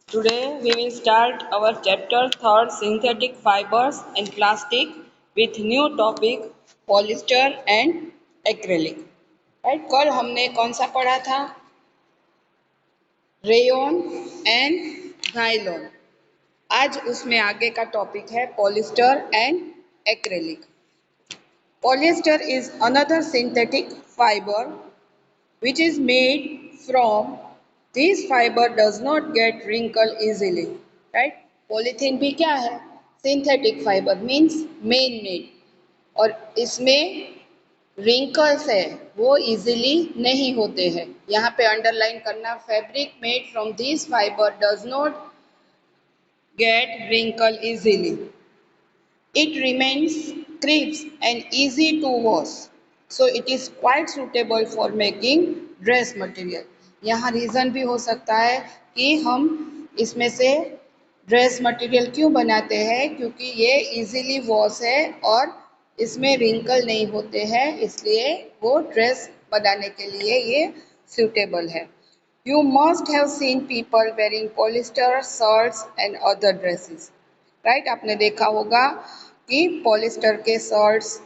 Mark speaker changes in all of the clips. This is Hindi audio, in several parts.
Speaker 1: Today we will start our chapter third synthetic fibers and plastic with new topic polyester and acrylic. Right कल हमने कौन सा पढ़ा था रेयन एंड नायलॉन। आज उसमें आगे का टॉपिक है polyester and acrylic. Polyester is another synthetic fiber which is made from this fiber does not get wrinkle easily, right? Polythene भी क्या है synthetic fibre means main made और इसमें रिंकल्स है वो इजीली नहीं होते हैं। यहाँ पे अंडरलाइन करना fabric made from this fibre does not gate wrinkle easily. It remains crisp and easy to wash, so it is quite suitable for making dress material. यहाँ रीज़न भी हो सकता है कि हम इसमें से ड्रेस मटेरियल क्यों बनाते हैं, क्योंकि ये इजीली वॉश है और इसमें रिंकल नहीं होते हैं, इसलिए वो ड्रेस बनाने के लिए ये suitable है. You must have seen people wearing polyester shirts and other dresses. Right आपने देखा होगा कि पॉलिस्टर के शर्ट्स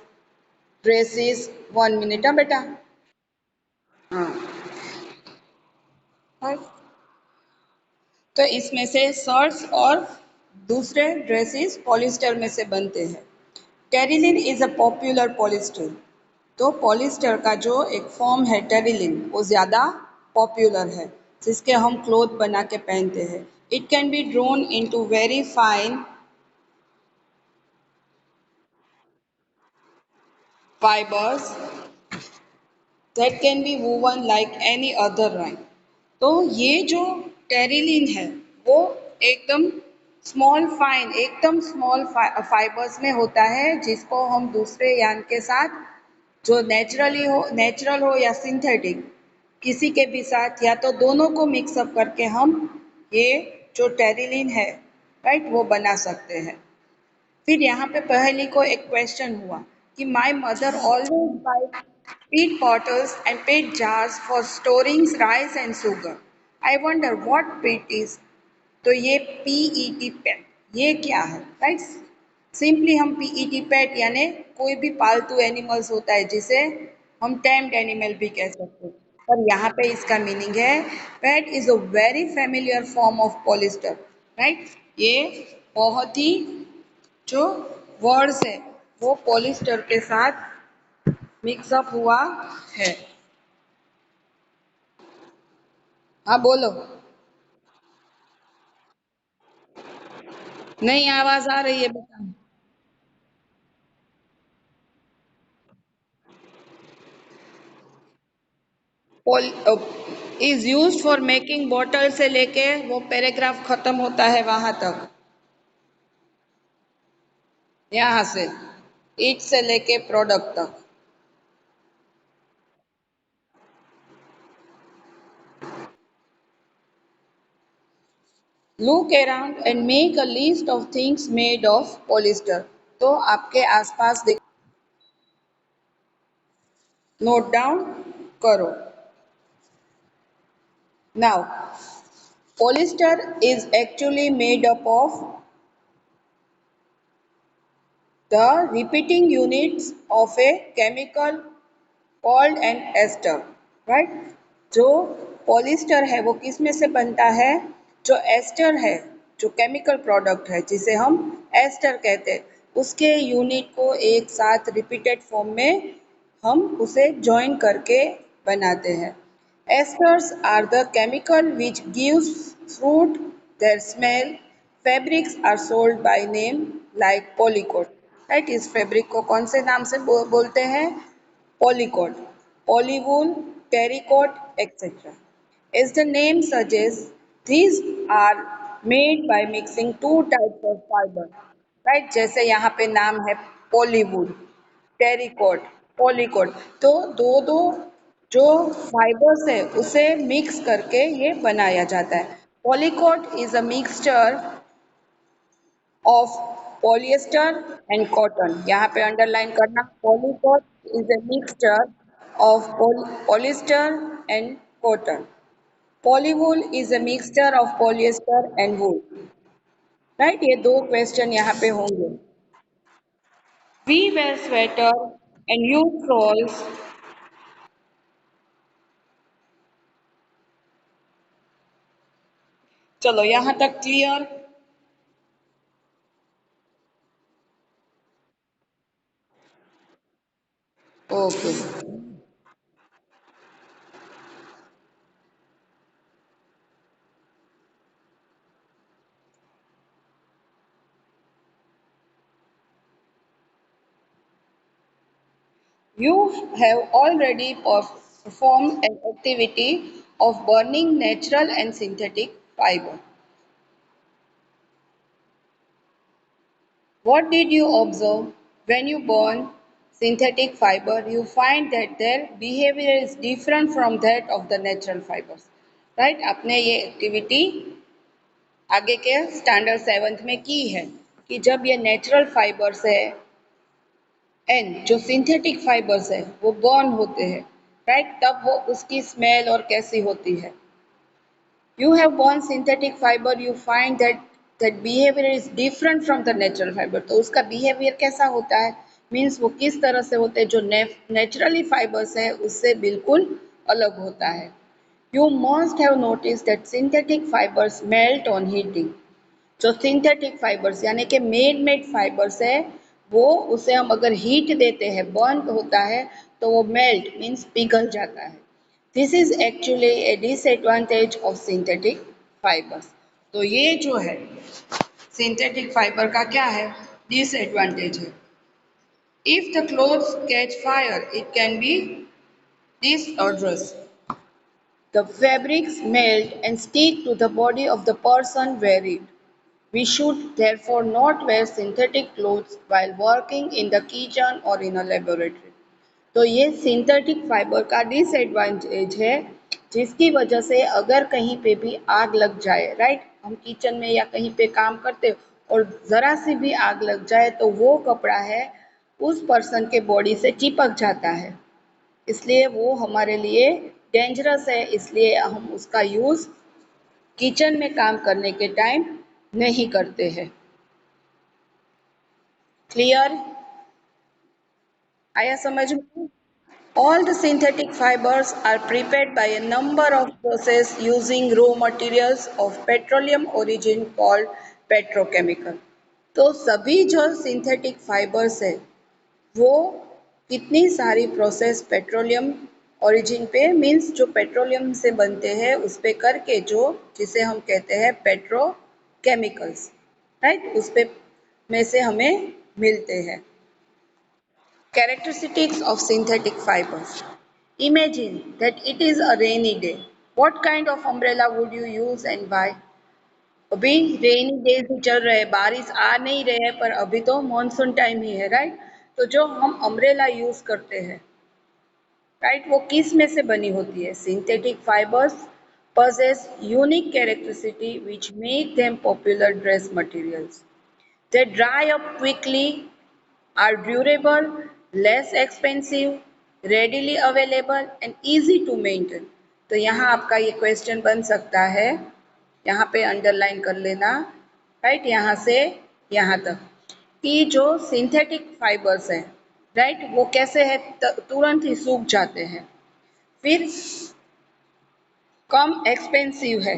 Speaker 1: ड्रेसेस 1 मिनट। हाँ बेटा। हाँ तो इसमें से शर्ट्स और दूसरे ड्रेसेस पॉलिस्टर में से बनते हैं। Terylene is a popular polyester. तो पॉलिस्टर का जो एक फॉर्म है टेरिलिन वो ज़्यादा पॉपुलर है जिसके हम क्लोथ बना के पहनते हैं। It can B drone into very fine fibres that can be woven like any other line. तो ये जो टेरिलिन है वो एकदम स्मॉल फाइन एकदम स्मॉल फाइबर्स में होता है जिसको हम दूसरे यान के साथ जो नेचुरल हो या सिंथेटिक किसी के भी साथ या तो दोनों को मिक्सअप करके हम ये जो टेरिलिन है राइट वो बना सकते हैं। फिर यहाँ पे पहली को एक क्वेश्चन हुआ कि my mother always buy peat bottles and peat jars for storing rice and sugar. I wonder what peat is. तो ये PET पैट ये क्या है राइट। सिंपली हम PET पैट यानी कोई भी पालतू एनिमल्स होता है जिसे हम टेम्ड एनिमल भी कह सकते हैं, पर यहाँ पे इसका मीनिंग है PAT is a very familiar form of polyester right. ये बहुत ही जो वर्ड्स है वो पॉलिस्टर के साथ मिक्सअप हुआ है। हाँ बोलो। नहीं आवाज आ रही है बेटा। Is used for making bottle से लेके वो पैराग्राफ खत्म होता है वहां तक, यहाँ से ईट से लेके प्रोडक्ट तक। Look around and make a list of things made of polyester. तो आपके आसपास नोट डाउन करो। Now polyester is actually made up of the repeating units of a chemical called an ester, right? जो पॉलिस्टर है वो किस में से बनता है, जो एस्टर है जो केमिकल प्रोडक्ट है जिसे हम एस्टर कहते हैं उसके यूनिट को एक साथ रिपीटेड फॉर्म में हम उसे जॉइन करके बनाते हैं। Esters are the chemical which gives fruit their smell. Fabrics are sold by name like polycot, right. इस फैब्रिक को कौन से नाम से बोलते हैं, पॉलीकोट, polywool, terracotta, etc. As the name suggests, these are made by mixing two types of fiber. Right? जैसे यहाँ पे नाम है polywool, terracotta, polycoat, तो दो दो जो फाइबर्स है उसे मिक्स करके ये बनाया जाता है। Polycoat is a mixture of polyester and cotton. यहाँ पे अंडरलाइन करना polycoat is a mixture of polyester and cotton. Polywool is a mixture of polyester and wool. Right, ये दो क्वेश्चन यहाँ पे होंगे। We wear sweater and you फ्रॉल्स। चलो यहाँ तक clear. Okay. You have already performed an activity of burning natural and synthetic fiber. What did you observe? When you burn synthetic fiber, you find that their behavior is different from that of the natural fibers. Right? आपने ये एक्टिविटी आगे के स्टैंडर्ड सेवन्थ में की है कि जब ये नेचुरल फाइबर्स है एंड जो सिंथेटिक फाइबर्स है वो बर्न होते हैं, राइट, तब वो उसकी स्मेल और कैसी होती है। You have born synthetic fiber, you find that behavior is different from the natural fiber. तो उसका behavior कैसा होता है, मीन्स वो किस तरह से होते हैं, जो नेचुरली फाइबर्स है उससे बिल्कुल अलग होता है। You must have noticed that synthetic fibers melt on heating. जो सिंथेटिक फाइबर्स यानी कि मेड फाइबर्स है, वो उसे हम अगर हीट देते हैं, बर्न होता है, तो वो मेल्ट मीन्स पिघल जाता है। This is actually A disadvantage of synthetic fibres. तो ये जो है सिंथेटिक फाइबर का क्या है, डिसएडवांटेज है। If the clothes catch fire it can be disastrous. The fabrics melt and stick to the body of the person wearing it. We should therefore not wear synthetic clothes while working in the kitchen or in a laboratory. तो ये सिंथेटिक फाइबर का डिसएडवांटेज है, जिसकी वजह से अगर कहीं पे भी आग लग जाए, राइट, हम किचन में या कहीं पे काम करते और ज़रा सी भी आग लग जाए तो वो कपड़ा है उस पर्सन के बॉडी से चिपक जाता है, इसलिए वो हमारे लिए डेंजरस है, इसलिए हम उसका यूज़ किचन में काम करने के टाइम नहीं करते हैं। क्लियर, आया समझ में? All the synthetic fibers are prepared by a number of processes using raw materials of petroleum origin called petrochemical. तो सभी जो सिंथेटिक फाइबर्स है वो कितनी सारी प्रोसेस पेट्रोलियम ओरिजिन पे मीन्स जो पेट्रोलियम से बनते हैं उस पे करके, जो जिसे हम कहते हैं पेट्रोकेमिकल्स, राइट, उस पे में से हमें मिलते हैं। Characteristics of synthetic fibers. Imagine that it is a rainy day. What kind of umbrella would you use and why? अभी रेनी डेज ही चल रहे हैं, बारिश आ नहीं रहे हैं, पर अभी तो मॉनसून टाइम ही है, राइट। तो जो हम अम्ब्रेला यूज करते हैं, राइट, वो किस में से बनी होती है? Synthetic fibres possess unique characteristic which make them popular dress materials. They dry up quickly, are durable, less expensive, readily available and easy to maintain. तो यहाँ आपका ये क्वेश्चन बन सकता है, यहाँ पे अंडरलाइन कर लेना, राइट, यहाँ से यहाँ तक कि जो सिंथेटिक फाइबर्स हैं, राइट, वो कैसे है, तुरंत ही सूख जाते हैं, फिर कम एक्सपेंसिव है,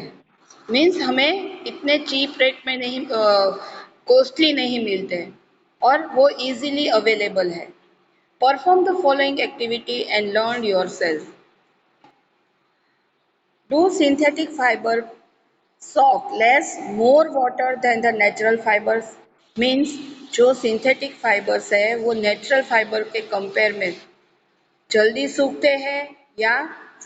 Speaker 1: मीन्स हमें इतने चीप रेट में नहीं, कॉस्टली नहीं मिलते हैं, और वो इजीली अवेलेबल है। Perform the following activity and learn yourself. Do synthetic fibre soak less more water than the natural fibers? Means जो सिंथेटिक फाइबर्स है वो नेचुरल फाइबर के कंपेयर में जल्दी सूखते हैं या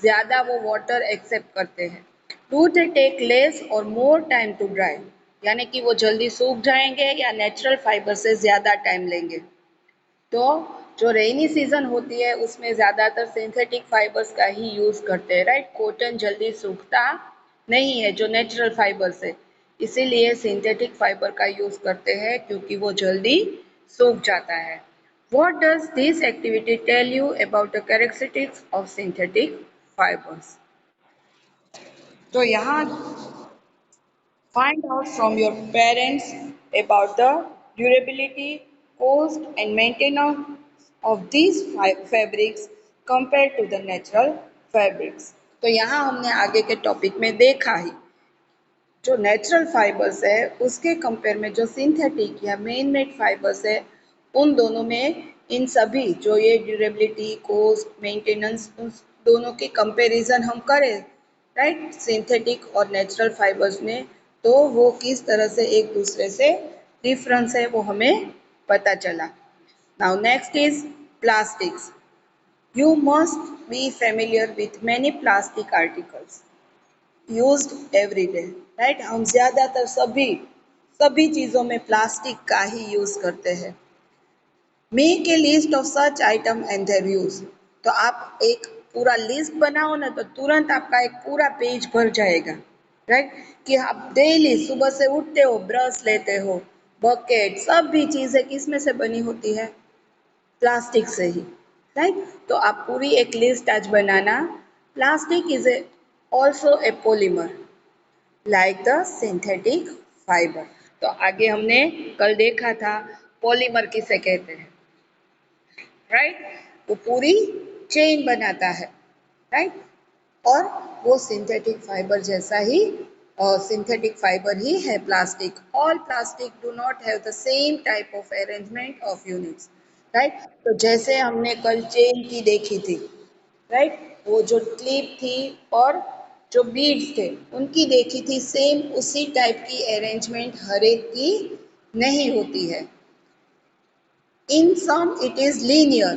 Speaker 1: ज़्यादा वो वाटर एक्सेप्ट करते हैं? डू दे टेक लेस और मोर टाइम टू ड्राई, यानी कि वो जल्दी सूख जाएंगे या नेचुरल फाइबर से ज़्यादा टाइम लेंगे? तो जो रेनी सीजन होती है उसमें ज़्यादातर सिंथेटिक फाइबर्स का ही यूज़ करते हैं, राइट। कॉटन जल्दी सूखता नहीं है जो नेचुरल फाइबर से, इसीलिए सिंथेटिक फाइबर का यूज़ करते हैं क्योंकि वो जल्दी सूख जाता है। What does this activity tell you about the characteristics of synthetic fibers? तो यहाँ find out from your parents about the durability, cost, and maintenance of these fabrics compared to the natural fabrics. तो यहाँ हमने आगे के टॉपिक में देखा ही जो नेचुरल फाइबर्स है उसके कंपेयर में जो सिंथेटिक या मैन मेड फाइबर्स है उन दोनों में इन सभी जो ये ड्यूरेबिलिटी कॉस्ट मेंटेनेंस उन दोनों के कंपैरिजन हम करें राइट सिंथेटिक और नेचुरल फाइबर्स में तो वो किस तरह से एक दूसरे से डिफरेंस है वो हमें पता चला now next is plastics you must be familiar with many plastic articles used every day right हम ज्यादातर सभी सभी चीजों में प्लास्टिक का ही यूज करते हैं make a list of such item and their use तो आप एक पूरा लिस्ट बनाओ ना तो तुरंत आपका एक पूरा पेज भर जाएगा राइट कि आप डेली सुबह से उठते हो ब्रश लेते हो बकेट सब भी चीजें किस में से बनी होती है प्लास्टिक से ही राइट तो आप पूरी एक लिस्ट आज बनाना plastic is a also a polymer like the synthetic fibre तो आगे हमने कल देखा था पॉलीमर किसे कहते हैं राइट वो पूरी चेन बनाता है राइट और वो सिंथेटिक फाइबर जैसा ही और सिंथेटिक फाइबर ही है plastic all plastic do not have the same type of arrangement of units right तो जैसे हमने कल चेन की देखी थी राइट वो जो क्लिप थी और जो बीड्स थे उनकी देखी थी सेम उसी टाइप की अरेंजमेंट हर एक की नहीं होती है in some it is linear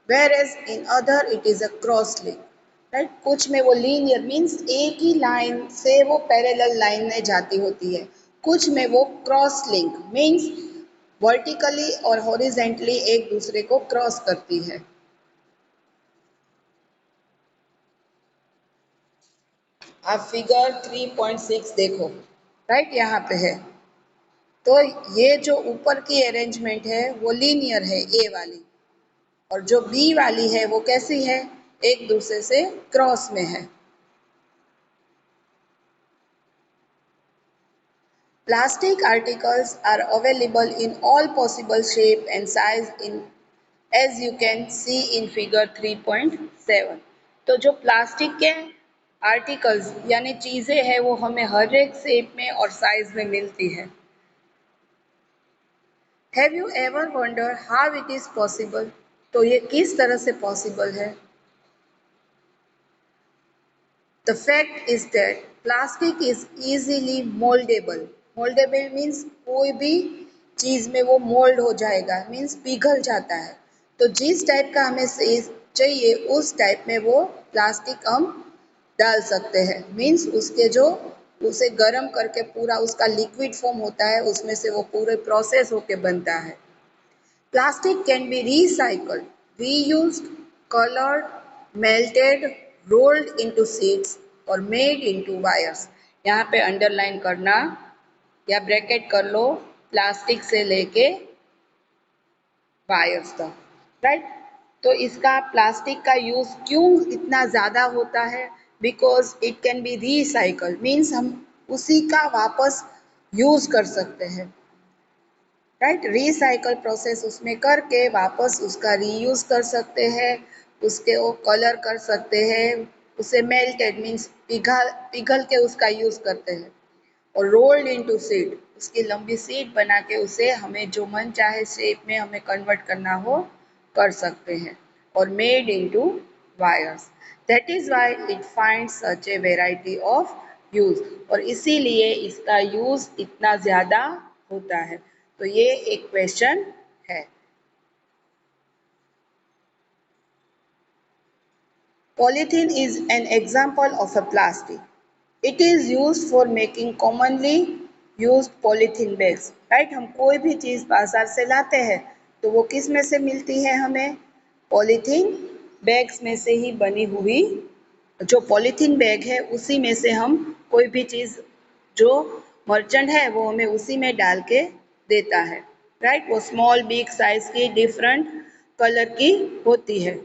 Speaker 1: whereas in other it is a cross link right कुछ में वो लीनियर मीन्स एक ही लाइन से वो पैरेलल लाइन में जाती होती है कुछ में वो क्रॉस लिंक मीन्स वर्टिकली और हॉरिजेंटली एक दूसरे को क्रॉस करती है आप फिगर 3.6 देखो राइट यहाँ पे है तो ये जो ऊपर की अरेंजमेंट है वो लीनियर है ए वाली और जो बी वाली है वो कैसी है एक दूसरे से क्रॉस में है plastic articles are available in all possible shape and size in as you can see in figure 3.7 तो जो प्लास्टिक के आर्टिकल्स यानी चीजें हैं वो हमें हर एक शेप में और साइज में मिलती है have you ever wonder how it is possible तो ये किस तरह से पॉसिबल है the fact is that plastic is easily mouldable mouldable means कोई भी चीज में वो मोल्ड हो जाएगा मीन्स पिघल जाता है तो जिस टाइप का हमें चाहिए उस टाइप में वो प्लास्टिक हम डाल सकते हैं मीन्स उसके जो उसे गर्म करके पूरा उसका लिक्विड फॉर्म होता है उसमें से वो पूरे प्रोसेस होके बनता है plastic can be recycled, reused, colored, melted, rolled into sheets और made into wires. यहाँ पे अंडरलाइन करना या ब्रैकेट कर लो प्लास्टिक से लेके वायर्स तक राइट तो इसका प्लास्टिक का यूज क्यों इतना ज्यादा होता है because it can B recycle means हम उसी का वापस यूज कर सकते हैं राइट रिसाइकल प्रोसेस उसमें करके वापस उसका रीयूज कर सकते हैं उसके वो कलर कर सकते हैं उसे मेल्टेड मीन्स पिघल पिघल के उसका यूज करते हैं और रोल्ड इनटू सीड उसकी लंबी सीड बना के उसे हमें जो मन चाहे शेप में हमें कन्वर्ट करना हो कर सकते हैं और made into wires that is why it find such a variety of use और इसीलिए इसका यूज इतना ज्यादा होता है तो ये एक क्वेश्चन है polythene is an example of a plastic it is used for making commonly used polythene bags right हम कोई भी चीज बाजार से लाते हैं तो वो किस में से मिलती है हमें पॉलीथीन बैग्स में से ही बनी हुई जो पॉलीथीन बैग है उसी में से हम कोई भी चीज जो मर्चेंट है वो हमें उसी में डाल के देता है राइट वो स्मॉल बिग साइज की डिफरेंट कलर की होती है